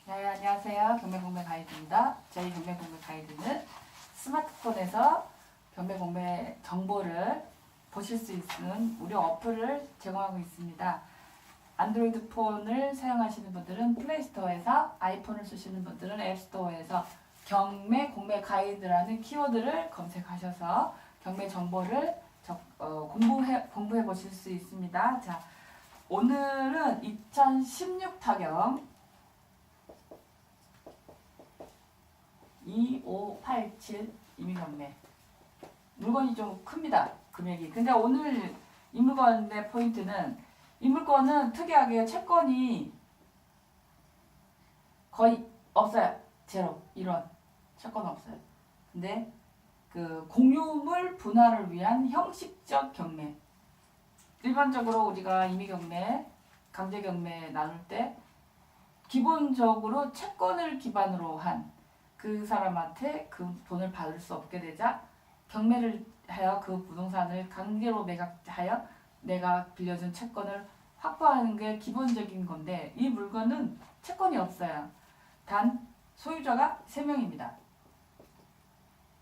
네, 안녕하세요. 경매공매 가이드입니다. 저희 경매공매 가이드는 스마트폰에서 경매공매 정보를 보실 수 있는 무료 어플을 제공하고 있습니다. 안드로이드 폰을 사용하시는 분들은 플레이스토어에서, 아이폰을 쓰시는 분들은 앱스토어에서 경매공매 가이드라는 키워드를 검색하셔서 경매 정보를 공부해 보실 수 있습니다. 자, 오늘은 2016 타경 2587 임의경매 물건이 좀 큽니다. 금액이. 근데 오늘 이 물건의 포인트는 이 물건은 특이하게 채권이 거의 없어요. 제로, 1원 채권 없어요. 근데 그 공유물 분할을 위한 형식적 경매, 일반적으로 우리가 임의경매, 강제경매 나눌 때 기본적으로 채권을 기반으로 한 그 사람한테 그 돈을 받을 수 없게 되자 경매를 하여 그 부동산을 강제로 매각하여 내가 빌려준 채권을 확보하는 게 기본적인 건데, 이 물건은 채권이 없어요. 단 소유자가 3명입니다.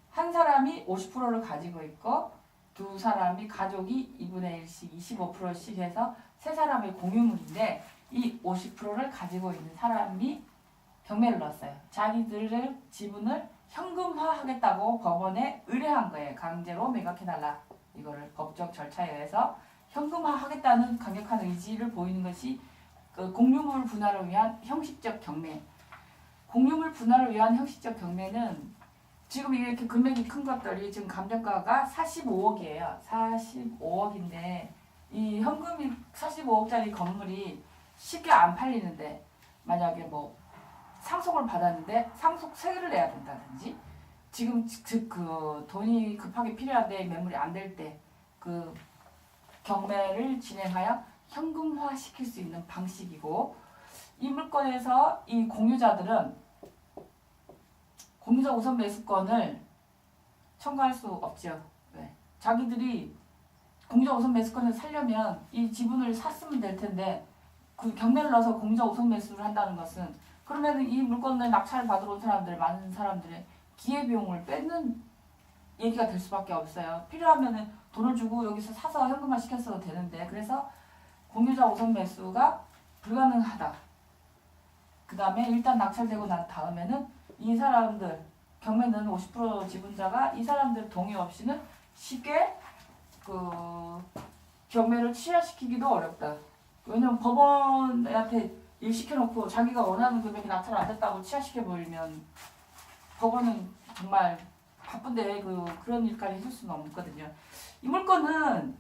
한 사람이 50%를 가지고 있고 두 사람이 가족이 2분의 1씩 25%씩 해서 세 사람의 공유물인데, 이 50%를 가지고 있는 사람이 경매를 넣었어요. 자기들의 지분을 현금화하겠다고 법원에 의뢰한 거예요. 강제로 매각해달라. 이거를 법적 절차에 의해서 현금화하겠다는 강력한 의지를 보이는 것이 그 공유물 분할을 위한 형식적 경매. 공유물 분할을 위한 형식적 경매는 지금 이렇게 금액이 큰 것들이 지금 감정가가 45억이에요. 45억인데 이 현금이 45억짜리 건물이 쉽게 안 팔리는데, 만약에 뭐 상속을 받았는데 상속세를 내야 된다든지, 지금 그 돈이 급하게 필요한데 매물이 안 될 때 그 경매를 진행하여 현금화 시킬 수 있는 방식이고, 이 물건에서 이 공유자들은 공유자 우선 매수권을 청구할 수 없죠. 왜? 자기들이 공유자 우선 매수권을 살려면 이 지분을 샀으면 될 텐데, 그 경매를 넣어서 공유자 우선 매수를 한다는 것은 그러면 이 물건을 낙찰을 받으러 온 사람들, 많은 사람들의 기회비용을 뺏는 얘기가 될 수밖에 없어요. 필요하면 돈을 주고 여기서 사서 현금화 시켰어도 되는데, 그래서 공유자 우선 매수가 불가능하다. 그 다음에 일단 낙찰되고 난 다음에는 이 사람들, 경매는 50% 지분자가 이 사람들 동의 없이는 쉽게 그 경매를 취하시키기도 어렵다. 왜냐면 법원한테 일 시켜놓고 자기가 원하는 금액이 낙찰 안 됐다고 취하시켜버리면 법원은 정말 바쁜데 그런 일까지 해줄 수는 없거든요. 이 물건은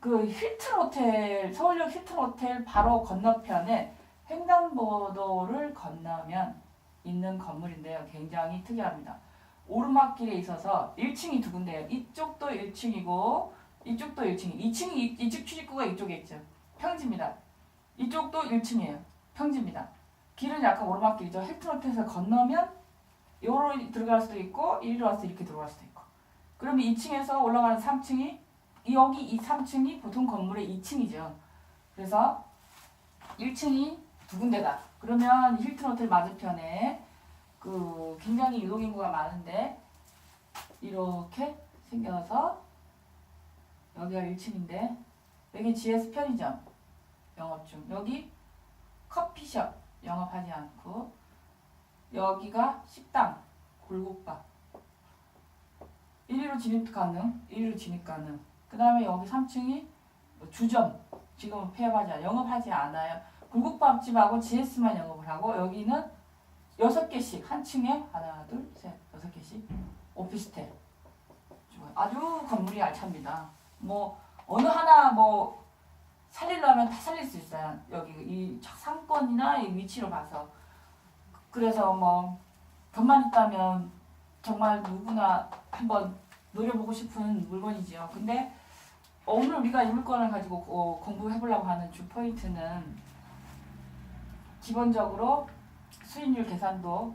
그 힐튼 호텔, 서울역 힐튼 호텔 바로 건너편에 횡단보도를 건너면 있는 건물인데요. 굉장히 특이합니다. 오르막길에 있어서 1층이 두 군데예요. 이쪽도 1층이고 이쪽도 1층이. 2층이 이쪽 출입구가 이쪽에 있죠. 평지입니다. 이쪽도 1층이에요. 평지입니다. 길은 약간 오르막길이죠. 힐튼 호텔에서 건너면 요로 들어갈 수도 있고 이리로 와서 이렇게 들어갈 수도 있고. 그러면 2층에서 올라가는 3층이, 여기 이 3층이 보통 건물의 2층이죠. 그래서 1층이 두 군데다. 그러면 힐튼 호텔 맞은편에 그 굉장히 유동인구가 많은데 이렇게 생겨서 여기가 1층인데 여기 GS 편의점 영업 중, 여기 커피숍 영업하지 않고, 여기가 식당, 골국밥 1위로 진입 가능, 1위로 진입 가능. 그 다음에 여기 3층이 주점, 지금은 영업하지 않아요. 굴국밥집하고 GS만 영업을 하고, 여기는 6개씩 한 층에 하나, 둘, 셋, 6개씩 오피스텔. 아주 건물이 알찹니다. 뭐 어느 하나 뭐 살리려면 다 살릴 수 있어요. 여기 이 상권이나 이 위치로 봐서. 그래서 뭐 돈만 있다면 정말 누구나 한번 노려보고 싶은 물건이죠. 근데 오늘 우리가 이 물건을 가지고 공부해보려고 하는 주 포인트는 기본적으로 수익률 계산도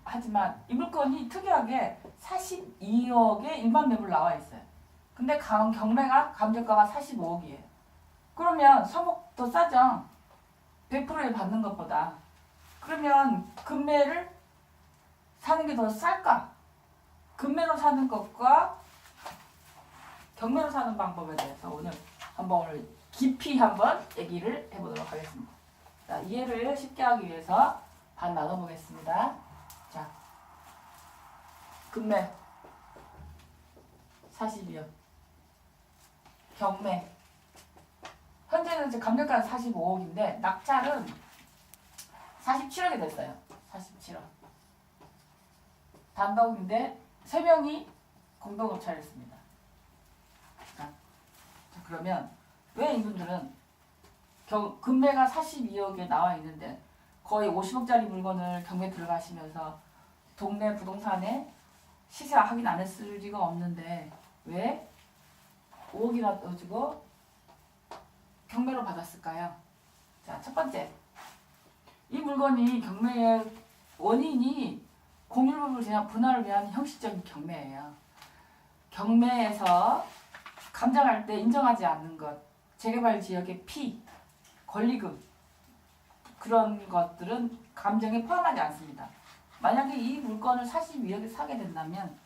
하지만 이 물건이 특이하게 42억의 일반 매물 나와 있어요. 근데 경매가 감정가가 45억이에요. 그러면 3억 더 싸죠. 100%에 받는 것보다. 그러면 금매를 사는 게 더 쌀까? 금매로 사는 것과 경매로 사는 방법에 대해서 오늘 깊이 한번 얘기를 해보도록 하겠습니다. 자, 이해를 쉽게 하기 위해서 반 나눠보겠습니다. 자, 금매 42억, 경매 현재는 이제 감정가는 45억인데 낙찰은 47억이 됐어요. 47억. 단독인데 3명이 공동 낙찰을 했습니다. 자, 그러면 왜 이분들은 금매가 42억에 나와 있는데 거의 50억짜리 물건을 경매 들어가시면서 동네 부동산에 시세 확인 안 했을 리가 없는데 왜 5억이나 떠주고 경매로 받았을까요? 자, 첫 번째, 이 물건이 경매의 원인이 공유물 분할을 위한 형식적인 경매예요. 경매에서 감정할 때 인정하지 않는 것, 재개발 지역의 피, 권리금 그런 것들은 감정에 포함하지 않습니다. 만약에 이 물건을 42억에 사게 된다면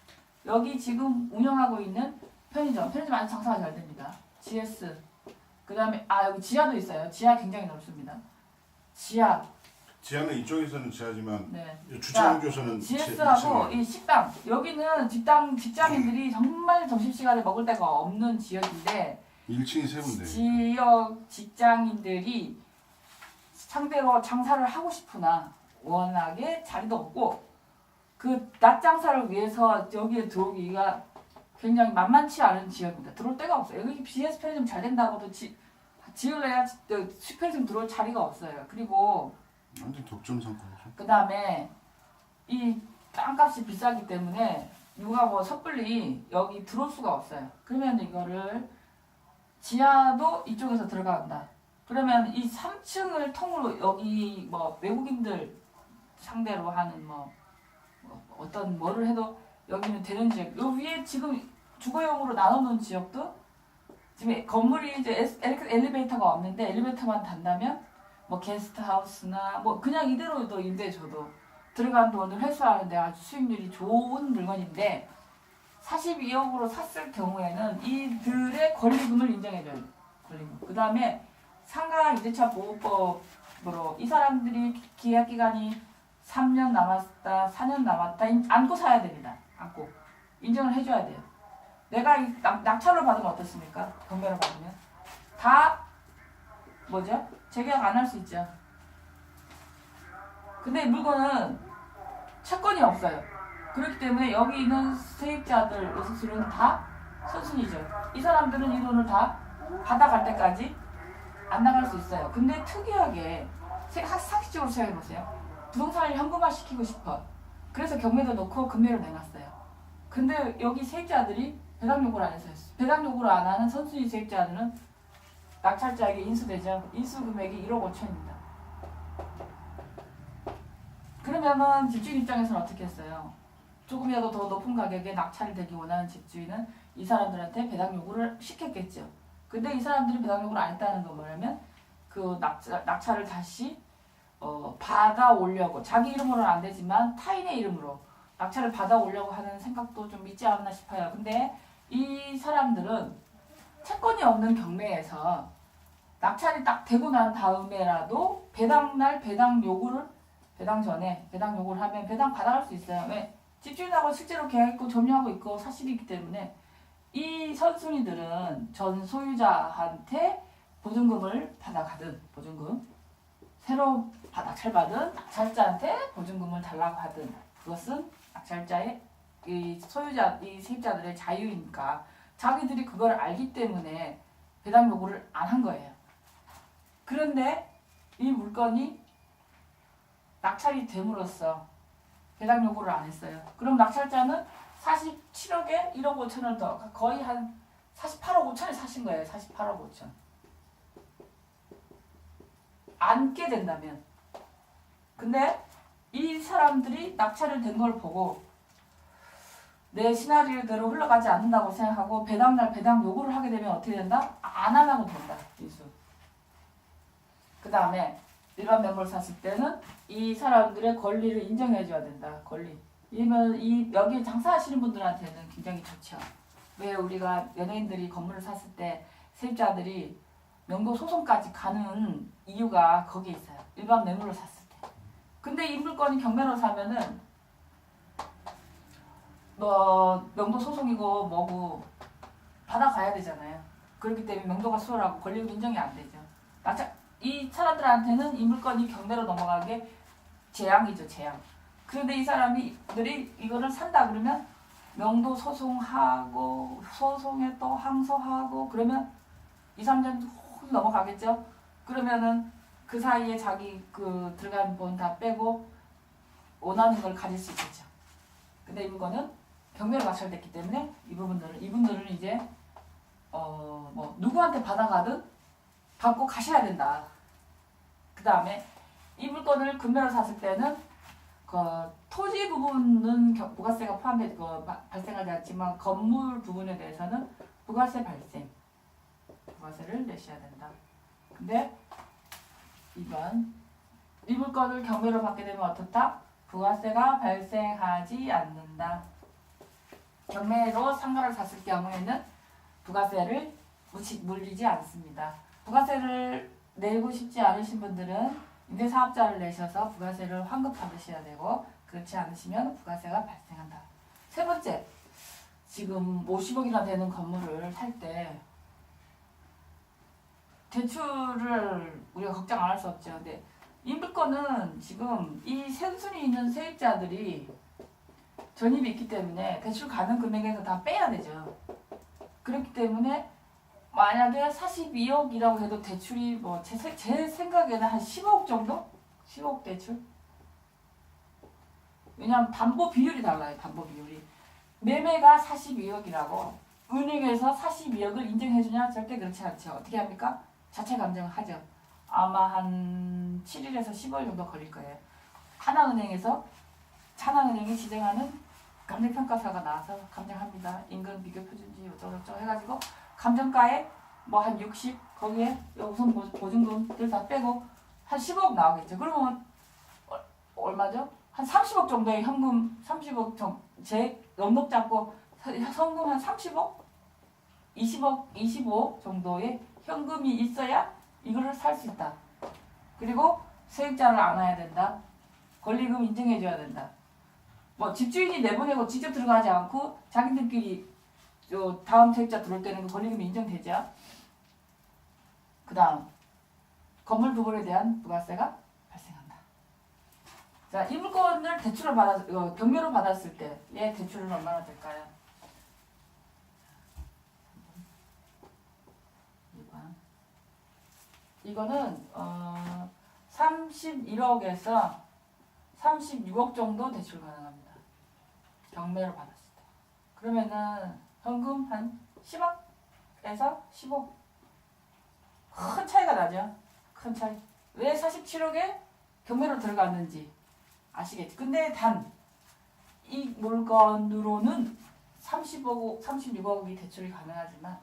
여기 지금 운영하고 있는 편의점 아주 장사가 잘 됩니다. GS 그 다음에 여기 지하도 있어요. 지하 굉장히 넓습니다. 지하는 이쪽에서는 지하지만 네. 주차장교서는 GS하고 이 식당 여기는 직장인들이 정말 점심시간에 먹을 데가 없는 지역인데 1층이 세 군데. 지역 직장인들이 상대로 장사를 하고 싶으나 워낙에 자리도 없고 그 낮 장사를 위해서 여기에 들어오기가 굉장히 만만치 않은 지역입니다. 들어올 데가 없어요. 여기 GS 편의점 잘 된다고도 지을래야 편의점 들어올 자리가 없어요. 그리고 완전 독점 상권이죠. 그 다음에 이 땅값이 비싸기 때문에 누가 뭐 섣불리 여기 들어올 수가 없어요. 그러면 이거를 지하도 이쪽에서 들어간다. 그러면 이 3층을 통으로 여기 뭐 외국인들 상대로 하는 뭐 어떤 뭐를 해도 여기는 되는 지역. 요 위에 지금 주거용으로 나눠놓은 지역도 지금 건물이 이제 엘리베이터가 없는데 엘리베이터만 단다면 뭐 게스트하우스나 뭐 그냥 이대로도 임대줘도 들어간 돈을 회수하는데 아주 수익률이 좋은 물건인데 42억으로 샀을 경우에는 이들의 권리금을 인정해줘요. 권리금. 그 다음에 상가 임대차 보호법으로 이 사람들이 계약 기간이 3년 남았다, 4년 남았다 안고 사야 됩니다. 안고 인정을 해줘야 돼요. 내가 이 낙찰로 받으면 어떻습니까? 경매로 받으면 다 뭐죠? 재계약 안 할 수 있죠. 근데 이 물건은 채권이 없어요. 그렇기 때문에 여기 있는 세입자들, 요소수는 다 선순위죠. 이 사람들은 이 돈을 다 받아갈 때까지 안 나갈 수 있어요. 근데 특이하게 상식적으로 생각해보세요. 부동산을 현금화 시키고 싶어. 그래서 경매도 넣고 금매로 내놨어요. 근데 여기 세입자들이 배당 요구를 안 해서 했어요. 배당 요구를 안 하는 선순위 세입자들은 낙찰자에게 인수되죠. 인수 금액이 1억 5천입니다. 그러면은 집주인 입장에서는 어떻게 했어요? 조금이라도 더 높은 가격에 낙찰이 되기 원하는 집주인은 이 사람들한테 배당 요구를 시켰겠죠. 근데 이 사람들이 배당 요구를 안 했다는 건 뭐냐면 그 낙찰을 다시 받아오려고 자기 이름으로는 안 되지만 타인의 이름으로 낙찰을 받아오려고 하는 생각도 좀 있지 않나 싶어요. 근데 이 사람들은 채권이 없는 경매에서 낙찰이 딱 되고 난 다음에라도 배당날 배당 전에 배당 요구를 하면 배당 받아갈 수 있어요. 왜? 집주인하고 실제로 계약했고 점유하고 있고 사실이기 때문에 이 선순위들은 전 소유자한테 보증금을 받아가든 보증금 새로 낙찰받은 낙찰자한테 보증금을 달라고 하든 그것은 낙찰자의 이 소유자 이 세입자들의 자유이니까 자기들이 그걸 알기 때문에 배당 요구를 안 한 거예요. 그런데 이 물건이 낙찰이 됨으로써 배당 요구를 안 했어요. 그럼 낙찰자는 47억에 1억 5천을 더 거의 한 48억 5천에 사신 거예요. 48억 5천. 안게 된다면. 근데 이 사람들이 낙찰을 된 걸 보고 내 시나리오대로 흘러가지 않는다고 생각하고 배당날 배당 요구를 하게 되면 어떻게 된다? 안 하려고 된다. 인수. 그 다음에 일반 매물을 샀을 때는 이 사람들의 권리를 인정해줘야 된다. 권리. 이면 여기 장사하시는 분들한테는 굉장히 좋죠. 왜 우리가 연예인들이 건물을 샀을 때 세입자들이 명도 소송까지 가는 이유가 거기에 있어요. 일반 매물을 샀을 때. 근데 이 물건이 경매로 사면은 뭐 명도 소송이고 뭐고 받아가야 되잖아요. 그렇기 때문에 명도가 수월하고 권리금 인정이 안 되죠. 이 사람들한테는 이 물건이 경매로 넘어가는 게 재앙이죠, 재앙. 그런데 이 사람들이 이거를 산다 그러면 명도 소송하고 소송에 또 항소하고 그러면 2, 3년 훅 넘어가겠죠. 그러면은 그 사이에 자기 그 들어간 돈 다 빼고 원하는 걸 가질 수 있겠죠. 근데 이 물건은 경매로 낙찰됐기 때문에 이분들은 이제 뭐 누구한테 받아가든 받고 가셔야 된다. 그 다음에 이 물건을 금매로 샀을 때는 그 토지 부분은 부가세가 발생하지 않지만 건물 부분에 대해서는 부가세를 내셔야 된다. 근데 이번 이 물건을 경매로 받게 되면 어떻다? 부가세가 발생하지 않는다. 경매로 상가를 샀을 경우에는 부가세를 물리지 않습니다. 부가세를 내고 싶지 않으신 분들은 임대사업자를 내셔서 부가세를 환급 받으셔야 되고 그렇지 않으시면 부가세가 발생한다. 세 번째, 지금 50억이나 되는 건물을 살 때 대출을 우리가 걱정 안 할 수 없죠. 근데 이 물건은 지금 이 선순위 있는 세입자들이 전입이 있기 때문에 대출 가능 금액에서 다 빼야 되죠. 그렇기 때문에 만약에 42억이라고 해도 대출이 뭐 제 생각에는 한 15억 정도? 15억 대출? 왜냐하면 담보 비율이 달라요. 담보 비율이. 매매가 42억이라고 은행에서 42억을 인정해주냐? 절대 그렇지 않죠. 어떻게 합니까? 자체 감정을 하죠. 아마 한 7일에서 10월 정도 걸릴 거예요. 하나은행이 지정하는 감정평가사가 나와서 감정합니다. 임금 비교 표준지 어쩌고저쩌고 해가지고 감정가에 뭐 한 60 거기에 우선 보증금들 다 빼고 한 15억 나오겠죠. 그러면 얼마죠? 한 30억 정도의 현금 30억 제 연목 잡고 현금 한 30억? 20억, 25억 정도의 현금이 있어야 이거를 살 수 있다. 그리고 세입자를 안아야 된다. 권리금 인정해줘야 된다. 뭐 집주인이 내보내고 직접 들어가지 않고 자기들끼리 다음 세입자 들어올 때는 그 권리금이 인정되죠. 그 다음 건물 부분에 대한 부가세가 발생한다. 자, 이 물건을 경매로 받았을 때의 대출은 얼마나 될까요? 2번. 이거는 31억에서 36억 정도 대출 가능합니다. 경매로 받았을 때. 그러면은 현금 한 10억에서 15억. 큰 차이가 나죠. 큰 차이. 왜 47억에 경매로 들어갔는지 아시겠죠? 근데 단 이 물건으로는 36억이 대출이 가능하지만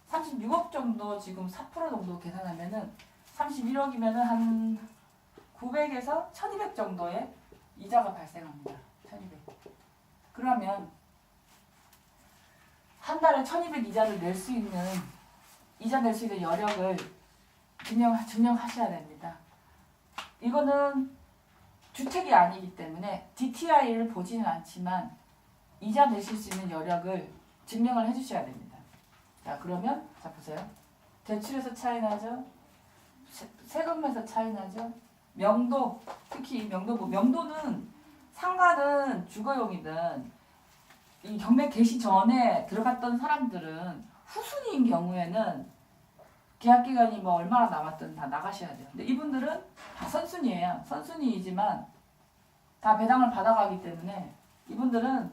36억 정도 지금 4% 정도 계산하면은 31억이면은 한 900에서 1200 정도의 이자가 발생합니다. 1200. 그러면 한 달에 1200 이자를 낼 수 있는 여력을 증명하셔야 됩니다. 이거는 주택이 아니기 때문에 DTI를 보지는 않지만 이자 내실 수 있는 여력을 증명을 해주셔야 됩니다. 자, 그러면 자 보세요. 대출에서 차이 나죠. 세금에서 차이 나죠. 명도, 특히 명도는 상가는 주거용이든 이 경매 개시 전에 들어갔던 사람들은 후순위인 경우에는 계약 기간이 뭐 얼마나 남았든 다 나가셔야 돼요. 근데 이분들은 다 선순위예요. 선순위이지만 다 배당을 받아가기 때문에 이분들은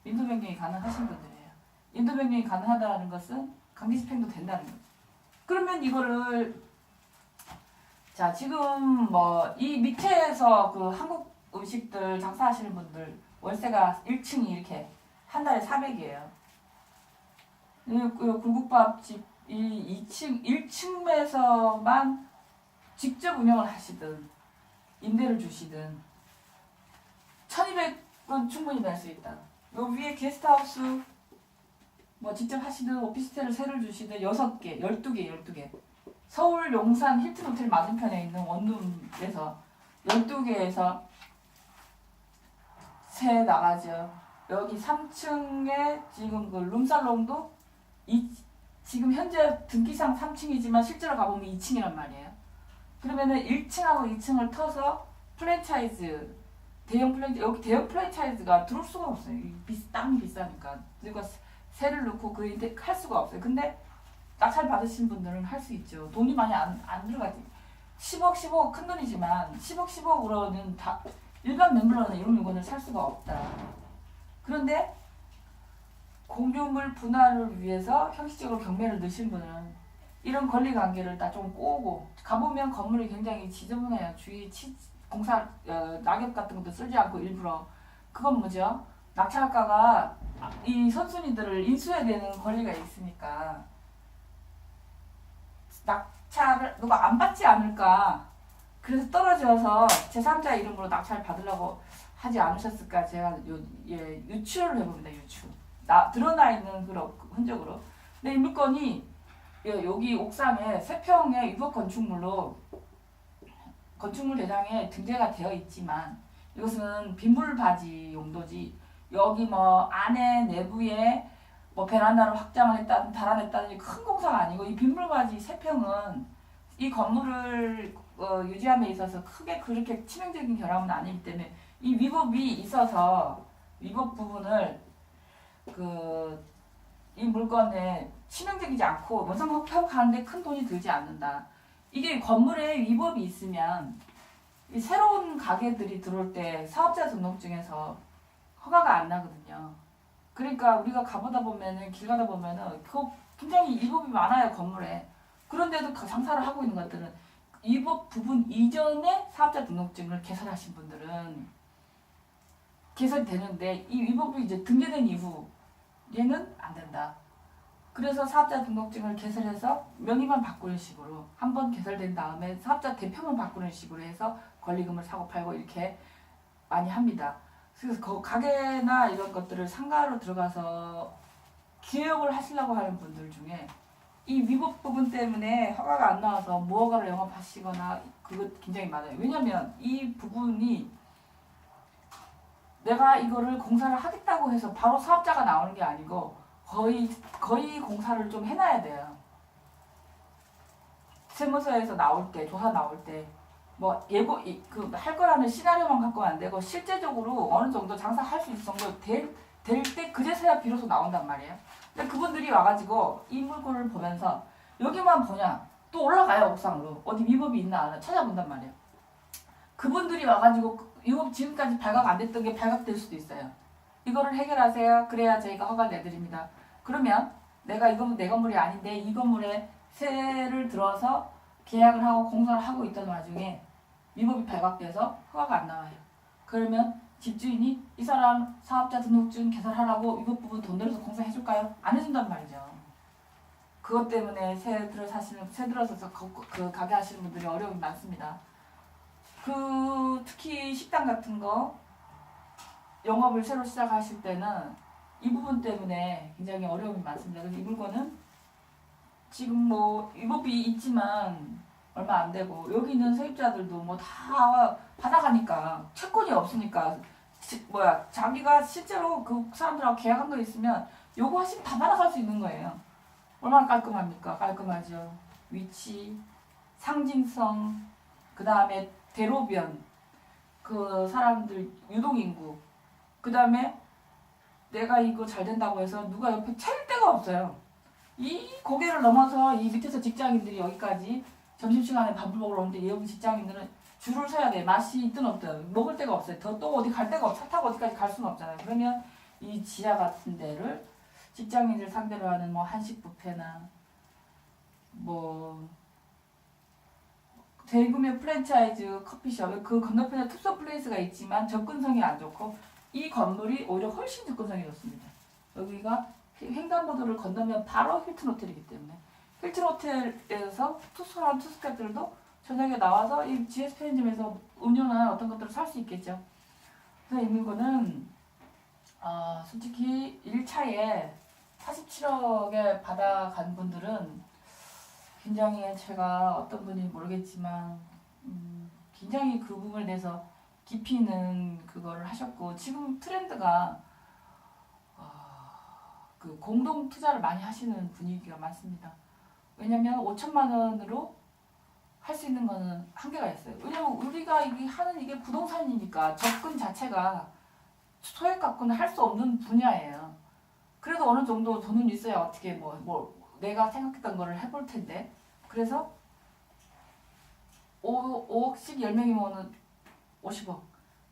인도 변경이 가능하신 분들이에요. 인도 변경이 가능하다는 것은 강제 집행도 된다는 거죠. 그러면 이거를 자 지금 뭐 이 밑에서 그 한국 음식들 장사하시는 분들 월세가 1층이 이렇게 한 달에 400이에요. 굴국밥집 이 1층에서만 직접 운영을 하시든 임대를 주시든 1200은 충분히 낼 수 있다. 요 위에 게스트하우스 뭐 직접 하시든 오피스텔을 세를 주시든 6개, 12개 서울 용산 힐튼 호텔 맞은편에 있는 원룸에서 12개에서 세 나가죠. 여기 3층에 지금 그 룸살롱도 지금 현재 등기상 3층이지만 실제로 가보면 2층이란 말이에요. 그러면은 1층하고 2층을 터서 프랜차이즈 여기 대형 프랜차이즈가 들어올 수가 없어요. 땅이 비싸니까. 그리고 세를 넣고 그 할 수가 없어요. 근데 낙찰 받으신 분들은 할 수 있죠. 돈이 많이 안 들어가지. 10억 큰 돈이지만 10억으로는 다 일반 매물로는 이런 물건을 살 수가 없다. 그런데 공유물 분할을 위해서 형식적으로 경매를 넣으신 분은 이런 권리관계를 다 좀 꼬고 가보면 건물이 굉장히 지저분해요. 주위 공사 낙엽 같은 것도 쓸지 않고 일부러. 그건 뭐죠? 낙찰가가 이 선순위들을 인수해야 되는 권리가 있으니까 낙찰을 누가 안 받지 않을까. 그래서 떨어져서 제3자 이름으로 낙찰 받으려고 하지 않으셨을까. 제가 유추를 해봅니다. 유추. 드러나 있는 그런 흔적으로. 근데 이 물건이 여기 옥상에 3평의 위법 건축물로 건축물 대장에 등재가 되어 있지만 이것은 빗물바지 용도지 여기 뭐 안에 내부에 뭐 베란다를 확장을 했다든 달아냈다든지 큰 공사가 아니고 이 빗물바지 3평은 이 건물을 유지함에 있어서 크게 그렇게 치명적인 결함은 아니기 때문에 이 위법이 있어서 위법 부분을 이 물건에 치명적이지 않고 원상 회복하는데 큰 돈이 들지 않는다. 이게 건물에 위법이 있으면 이 새로운 가게들이 들어올 때 사업자 등록증에서 허가가 안 나거든요. 그러니까 우리가 가보다 보면은 길 가다 보면은 굉장히 위법이 많아요 건물에. 그런데도 장사를 하고 있는 것들은 위법 부분 이전에 사업자 등록증을 개설하신 분들은 개설이 되는데 이 위법이 이제 등재된 이후 얘는 안 된다. 그래서 사업자 등록증을 개설해서 명의만 바꾸는 식으로 한번 개설된 다음에 사업자 대표만 바꾸는 식으로 해서 권리금을 사고 팔고 이렇게 많이 합니다. 그래서 가게나 이런 것들을 상가로 들어가서 개업을 하시려고 하는 분들 중에 이 위법 부분 때문에 허가가 안 나와서 무허가로 영업하시거나 그거 굉장히 많아요. 왜냐면 이 부분이 내가 이거를 공사를 하겠다고 해서 바로 사업자가 나오는 게 아니고 거의 공사를 좀 해놔야 돼요. 세무서에서 나올 때, 조사 나올 때, 뭐 할 거라는 시나리오만 갖고는 안 되고 실제적으로 어느 정도 장사할 수 있을 정도 될 때 그제서야 비로소 나온단 말이에요. 근데 그분들이 와가지고 이 물건을 보면서 여기만 보냐 또 올라가요 옥상으로 어디 위법이 있나 안 찾아본단 말이에요. 그분들이 와가지고 위법 지금까지 발각 안 됐던 게 발각될 수도 있어요. 이거를 해결하세요. 그래야 저희가 허가를 내드립니다. 그러면 이건 내 건물이 아닌데 이 건물에 세를 들어서 계약을 하고 공사를 하고 있던 와중에 위법이 발각돼서 허가가 안 나와요. 그러면 집주인이 이 사람 사업자 등록증 개설하라고 위법 부분 돈 들여서 공사해줄까요? 안 해준단 말이죠. 그것 때문에 새 들어서 그 가게 하시는 분들이 어려움이 많습니다. 특히 식당 같은 거 영업을 새로 시작하실 때는 이 부분 때문에 굉장히 어려움이 많습니다. 그래서 이 물건은 지금 뭐 위법이 있지만 얼마 안 되고 여기 있는 세입자들도 뭐 다 받아가니까 채권이 없으니까 자기가 실제로 그 사람들하고 계약한 거 있으면 요구하시면 다 받아갈 수 있는 거예요. 얼마나 깔끔합니까? 깔끔하죠. 위치, 상징성, 그 다음에 대로변, 그 사람들 유동인구, 그 다음에 내가 이거 잘 된다고 해서 누가 옆에 차릴 데가 없어요. 이 고개를 넘어서 이 밑에서 직장인들이 여기까지 점심시간에 밥을 먹으러 오는데 여기 직장인들은 줄을 서야 돼. 맛이 있든 없든 먹을 데가 없어요. 또 어디 갈 데가 없어. 차 타고 어디까지 갈 수는 없잖아요. 그러면 이 지하 같은 데를 직장인들 상대로 하는 뭐 한식 뷔페나 뭐 대규모 프랜차이즈 커피숍 그 건너편에 투서 플레이스가 있지만 접근성이 안 좋고 이 건물이 오히려 훨씬 접근성이 좋습니다. 여기가 횡단보도를 건너면 바로 힐튼 호텔이기 때문에 힐튼 호텔에서 투숙하는 투숙객들도 저녁에 나와서 이 GS 편의점에서 음료나 어떤 것들을 살 수 있겠죠. 그래서 이 물건은 솔직히 1차에 47억에 받아간 분들은 굉장히 제가 어떤 분이 모르겠지만 굉장히 그 부분에 대해서 깊이 있는 그거를 하셨고 지금 트렌드가 그 공동 투자를 많이 하시는 분위기가 많습니다. 왜냐면 5천만 원으로 할 수 있는 거는 한계가 있어요. 왜냐면 우리가 이게 하는 이게 부동산이니까 접근 자체가 소액 갖고는 할 수 없는 분야예요. 그래도 어느 정도 돈은 있어야 어떻게 뭐 내가 생각했던 거를 해볼 텐데. 그래서 5억씩 10명이면 50억,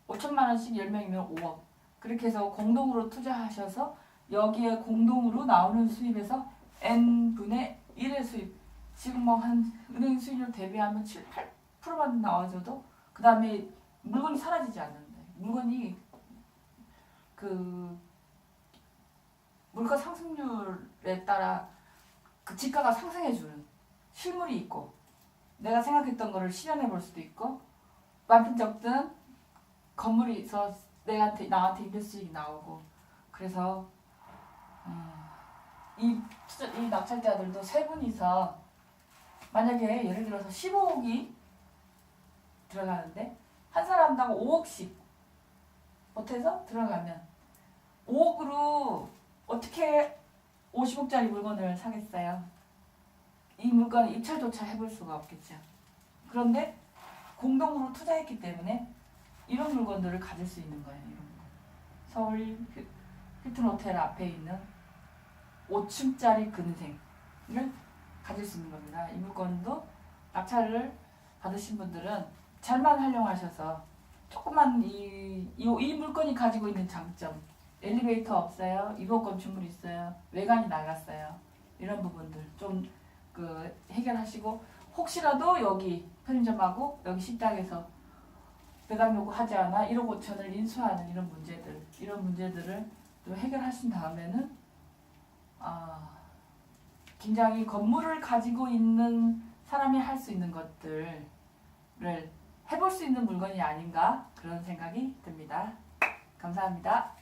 5천만 원씩 10명이면 5억. 그렇게 해서 공동으로 투자하셔서 여기에 공동으로 나오는 수입에서 n분의 1의 수입. 지금 뭐 한 은행 수익률 대비하면 7, 8%만 나와줘도 그 다음에 물건이 사라지지 않는데 물건이 그 물가 상승률에 따라 그 지가가 상승해주는 실물이 있고 내가 생각했던 거를 실현해 볼 수도 있고 많든 적든 건물이 있어 나한테 임대 수익이 나오고 그래서 이 낙찰자들도 세 분이서 만약에 예를 들어서 15억이 들어가는데 한 사람당 5억씩 보태서 들어가면 5억으로 어떻게 50억짜리 물건을 사겠어요? 이 물건을 입찰조차 해볼 수가 없겠죠. 그런데 공동으로 투자했기 때문에 이런 물건들을 가질 수 있는 거예요. 이런 물건. 서울 힐튼 호텔 앞에 있는 5층짜리 근생을 가질 수 있는 겁니다. 이 물건도 낙찰을 받으신 분들은 잘만 활용하셔서 조금만 이 물건이 가지고 있는 장점 엘리베이터 없어요. 2호 건축물 있어요. 외관이 나갔어요. 이런 부분들 좀 그 해결하시고 혹시라도 여기 편의점하고 여기 식당에서 배당 요구하지 않아 1억 5천을 인수하는 이런 문제들을 또 해결하신 다음에는 굉장히 건물을 가지고 있는 사람이 할 수 있는 것들을 해볼 수 있는 물건이 아닌가 그런 생각이 듭니다. 감사합니다.